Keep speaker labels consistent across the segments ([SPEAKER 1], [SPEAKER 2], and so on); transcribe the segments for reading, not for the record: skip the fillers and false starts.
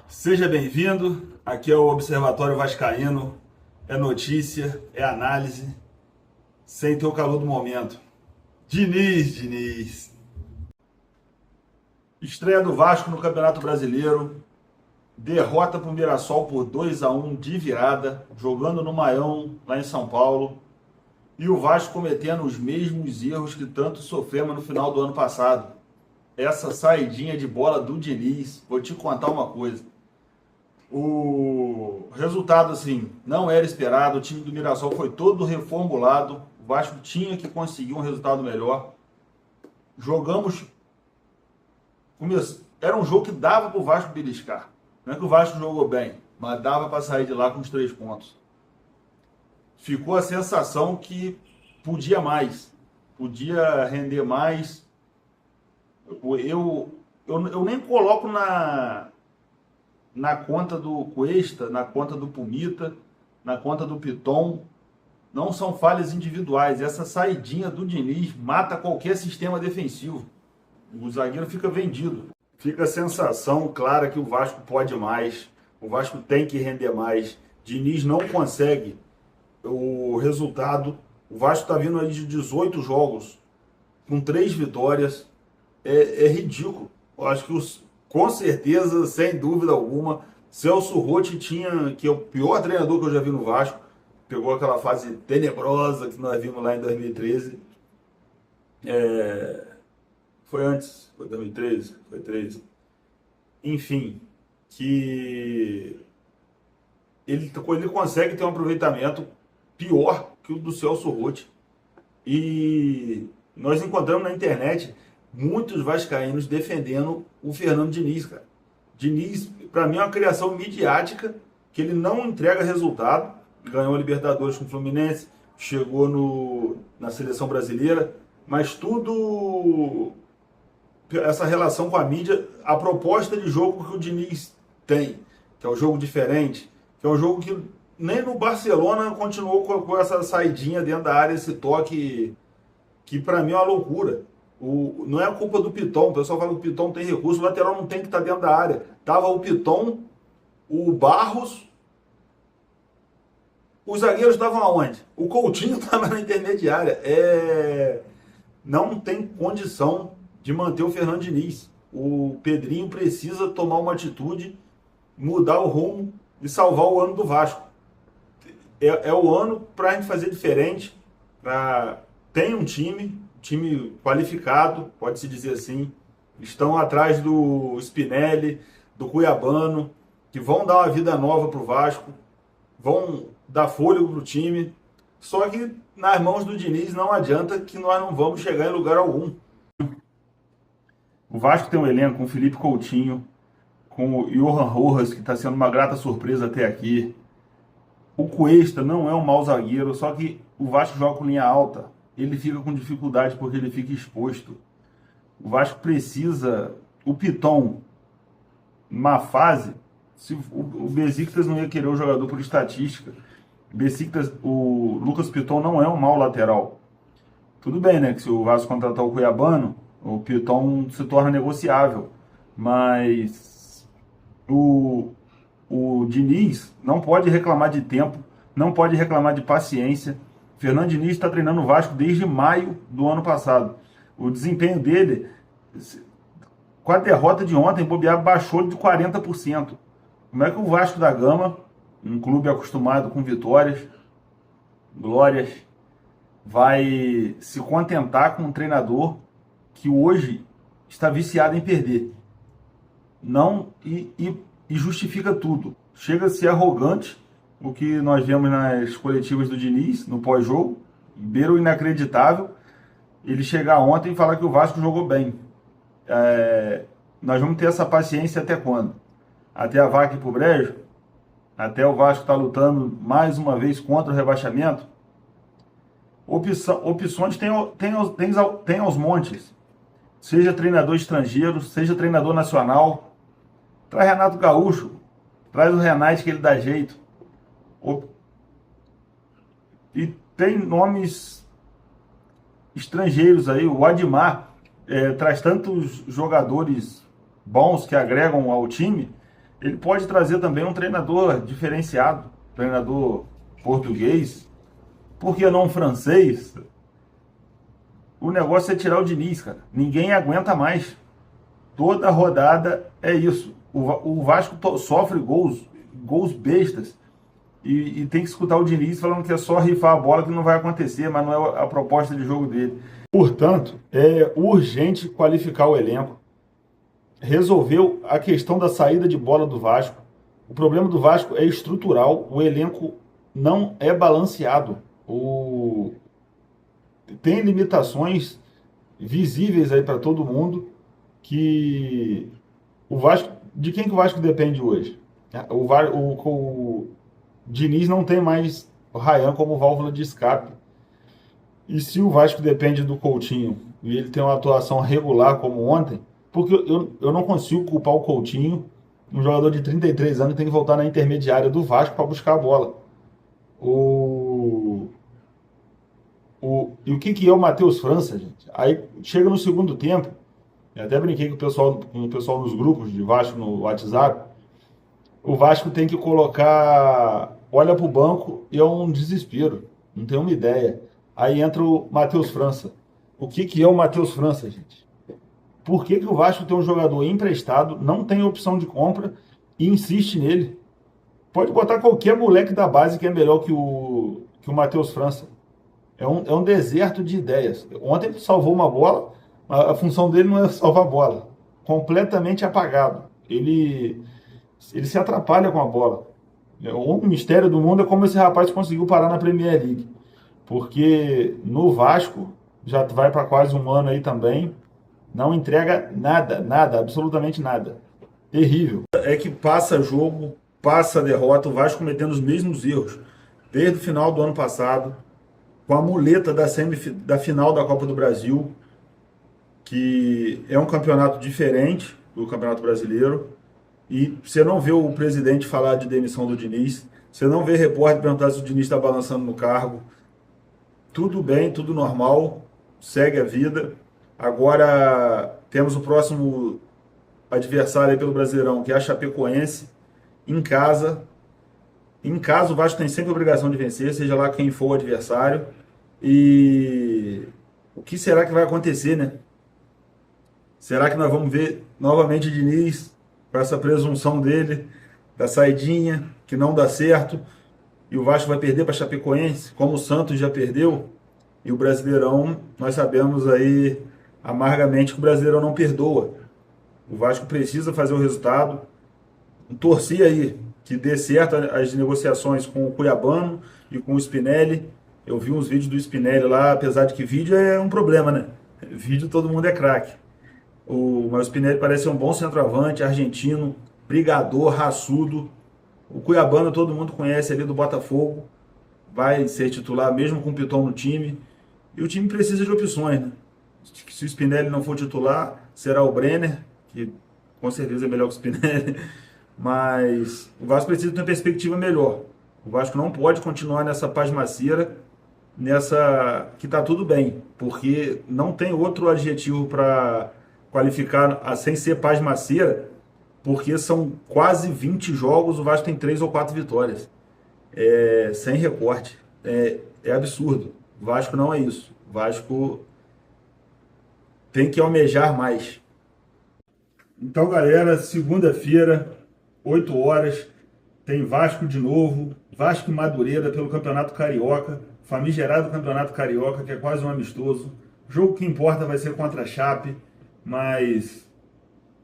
[SPEAKER 1] Seja bem-vindo, aqui é o Observatório Vascaíno, é notícia, é análise, sem ter o calor do momento. Diniz. Estreia do Vasco no Campeonato Brasileiro, derrota para o Mirassol por 2-1 de virada, jogando no Maião, lá em São Paulo, e o Vasco cometendo os mesmos erros que tanto sofremos no final do ano passado. Essa saidinha de bola do Diniz, vou te contar uma coisa. O resultado, assim, não era esperado. O time do Mirassol foi todo reformulado. O Vasco tinha que conseguir um resultado melhor. Jogamos. Era um jogo que dava para o Vasco beliscar. Não é que o Vasco jogou bem, mas dava para sair de lá com os 3 pontos. Ficou a sensação que podia mais, podia render mais. Eu nem coloco na conta do Cuesta, na conta do Pumita, na conta do Piton. Não são falhas individuais. Essa saidinha do Diniz mata qualquer sistema defensivo. O zagueiro fica vendido. Fica a sensação clara que o Vasco pode mais. O Vasco tem que render mais. Diniz não consegue o resultado. O Vasco está vindo aí de 18 jogos com 3 vitórias. É ridículo. Eu acho que com certeza, sem dúvida alguma, Celso Roth que é o pior treinador que eu já vi no Vasco. Pegou aquela fase tenebrosa que nós vimos lá em 2013. Foi antes, foi 2013, foi 13. Enfim, que ele consegue ter um aproveitamento pior que o do Celso Roth. E nós encontramos na internet muitos vascaínos defendendo o Fernando Diniz, cara. Diniz, para mim, é uma criação midiática, que ele não entrega resultado. Ganhou a Libertadores com o Fluminense, chegou na seleção brasileira, mas tudo, essa relação com a mídia, a proposta de jogo que o Diniz tem, que é um jogo diferente, que é um jogo que nem no Barcelona continuou com essa saidinha dentro da área, esse toque que para mim é uma loucura. Não é a culpa do Piton. O pessoal fala que o Piton tem recurso, o lateral não tem que estar dentro da área. Tava o Piton, o Barros, os zagueiros estavam aonde? O Coutinho estava na intermediária. Não tem condição de manter o Fernando Diniz. O Pedrinho precisa tomar uma atitude, mudar o rumo e salvar o ano do Vasco. É o ano para a gente fazer diferente. Tem um time qualificado, pode-se dizer assim. Estão atrás do Spinelli, do Cuiabano, que vão dar uma vida nova para o Vasco, vão dar fôlego para o time. Só que nas mãos do Diniz não adianta, que nós não vamos chegar em lugar algum. O Vasco tem um elenco com o Felipe Coutinho, com o Johan Rojas, que está sendo uma grata surpresa até aqui. O Cuesta não é um mau zagueiro, só que o Vasco joga com linha alta. Ele fica com dificuldade porque ele fica exposto. O Vasco precisa... O Piton, numa fase... O Besiktas não ia querer o jogador por estatística. O Lucas Piton não é um mau lateral. Tudo bem, né? Que se o Vasco contratar o Cuiabano, o Piton se torna negociável. Mas o Diniz não pode reclamar de tempo, não pode reclamar de paciência. Fernando Diniz está treinando o Vasco desde maio do ano passado. O desempenho dele, com a derrota de ontem, bobear baixou de 40%. Como é que o Vasco da Gama, um clube acostumado com vitórias, glórias, vai se contentar com um treinador que hoje está viciado em perder? Não, e justifica tudo. Chega a ser arrogante, o que nós vemos nas coletivas do Diniz, no pós-jogo, beira o inacreditável, ele chegar ontem e falar que o Vasco jogou bem. Nós vamos ter essa paciência até quando? Até a vaca ir pro brejo? Até o Vasco estar lutando mais uma vez contra o rebaixamento? Opções tem aos montes. Seja treinador estrangeiro, seja treinador nacional. Traz Renato Gaúcho, traz o Renate que ele dá jeito. E tem nomes estrangeiros aí. O Admar traz tantos jogadores bons que agregam ao time, Ele pode trazer também um treinador diferenciado, treinador português, por que não um francês? O negócio é tirar o Diniz, cara. Ninguém aguenta mais. Toda rodada é isso. O Vasco sofre gols bestas. E tem que escutar o Diniz falando que é só rifar a bola que não vai acontecer, mas não é a proposta de jogo dele. Portanto, é urgente qualificar o elenco. Resolveu a questão da saída de bola do Vasco. O problema do Vasco é estrutural, o elenco não é balanceado. Tem limitações visíveis aí para todo mundo que o Vasco, de quem que o Vasco depende hoje? O Diniz não tem mais o Ryan como válvula de escape. E se o Vasco depende do Coutinho e ele tem uma atuação regular como ontem, porque eu não consigo culpar o Coutinho, um jogador de 33 anos que tem que voltar na intermediária do Vasco para buscar a bola. E o que é o Matheus França, gente? Aí chega no segundo tempo, eu até brinquei com o pessoal nos grupos de Vasco no WhatsApp, o Vasco tem que colocar, olha para o banco e é um desespero, não tem uma ideia. Aí entra o Matheus França. O que é o Matheus França, gente? Por que o Vasco tem um jogador emprestado, não tem opção de compra e insiste nele? Pode botar qualquer moleque da base que é melhor que o Matheus França. É um deserto de ideias. Ontem ele salvou uma bola, a função dele não é salvar a bola. Completamente apagado. Ele se atrapalha com a bola. O mistério do mundo é como esse rapaz conseguiu parar na Premier League. Porque no Vasco, já vai para quase um ano aí também, não entrega nada, absolutamente nada. Terrível. É que passa jogo, passa derrota, o Vasco cometendo os mesmos erros. Desde o final do ano passado, com a muleta da final da Copa do Brasil, que é um campeonato diferente do Campeonato Brasileiro, e você não vê o presidente falar de demissão do Diniz, você não vê repórter perguntar se o Diniz está balançando no cargo. Tudo bem, tudo normal, segue a vida. Agora temos o próximo adversário aí pelo Brasileirão, que é a Chapecoense, em casa. Em casa o Vasco tem sempre a obrigação de vencer, seja lá quem for o adversário. E o que será que vai acontecer, né? Será que nós vamos ver novamente o Diniz com essa presunção dele, da saidinha, que não dá certo, e o Vasco vai perder para a Chapecoense, como o Santos já perdeu? E o Brasileirão, nós sabemos aí amargamente que o Brasileirão não perdoa. O Vasco precisa fazer o resultado. Torcer aí que dê certo as negociações com o Cuiabano e com o Spinelli. Eu vi uns vídeos do Spinelli lá, apesar de que vídeo é um problema, né? Vídeo todo mundo é craque. Mas o Spinelli parece um bom centroavante, argentino, brigador, raçudo. O Cuiabano todo mundo conhece ali do Botafogo. Vai ser titular mesmo com o Piton no time. E o time precisa de opções, né? Se o Spinelli não for titular, será o Brenner, que com certeza é melhor que o Spinelli. Mas o Vasco precisa ter uma perspectiva melhor. O Vasco não pode continuar nessa pasmaceira, que tá tudo bem, porque não tem outro adjetivo para qualificar sem ser pasmaceira, porque são quase 20 jogos, o Vasco tem 3 ou 4 vitórias. Sem recorte. É absurdo. O Vasco não é isso. O Vasco tem que almejar mais. Então, galera, segunda-feira, 8 horas, tem Vasco de novo, Vasco e Madureira pelo Campeonato Carioca, famigerado Campeonato Carioca, que é quase um amistoso. O jogo que importa vai ser contra a Chape, mas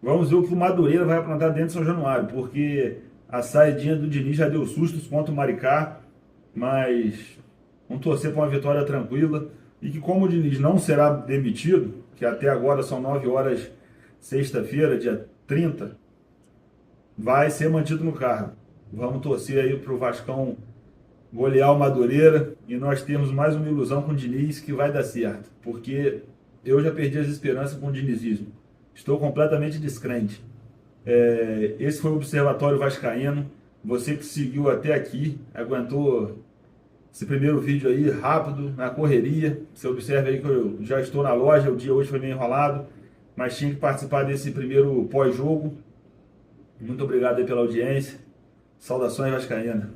[SPEAKER 1] vamos ver o que o Madureira vai aprontar dentro de São Januário, porque a saidinha do Diniz já deu sustos contra o Maricá, mas vamos torcer para uma vitória tranquila, e que como o Diniz não será demitido, que até agora são 9 horas, sexta-feira, dia 30, vai ser mantido no cargo. Vamos torcer aí para o Vascão golear o Madureira e nós temos mais uma ilusão com o Diniz que vai dar certo, porque eu já perdi as esperanças com o dinizismo. Estou completamente descrente. Esse foi o Observatório Vascaíno. Você que seguiu até aqui, aguentou esse primeiro vídeo aí rápido, na correria. Você observa aí que eu já estou na loja, o dia hoje foi meio enrolado, mas tinha que participar desse primeiro pós-jogo. Muito obrigado aí pela audiência. Saudações vascaínas.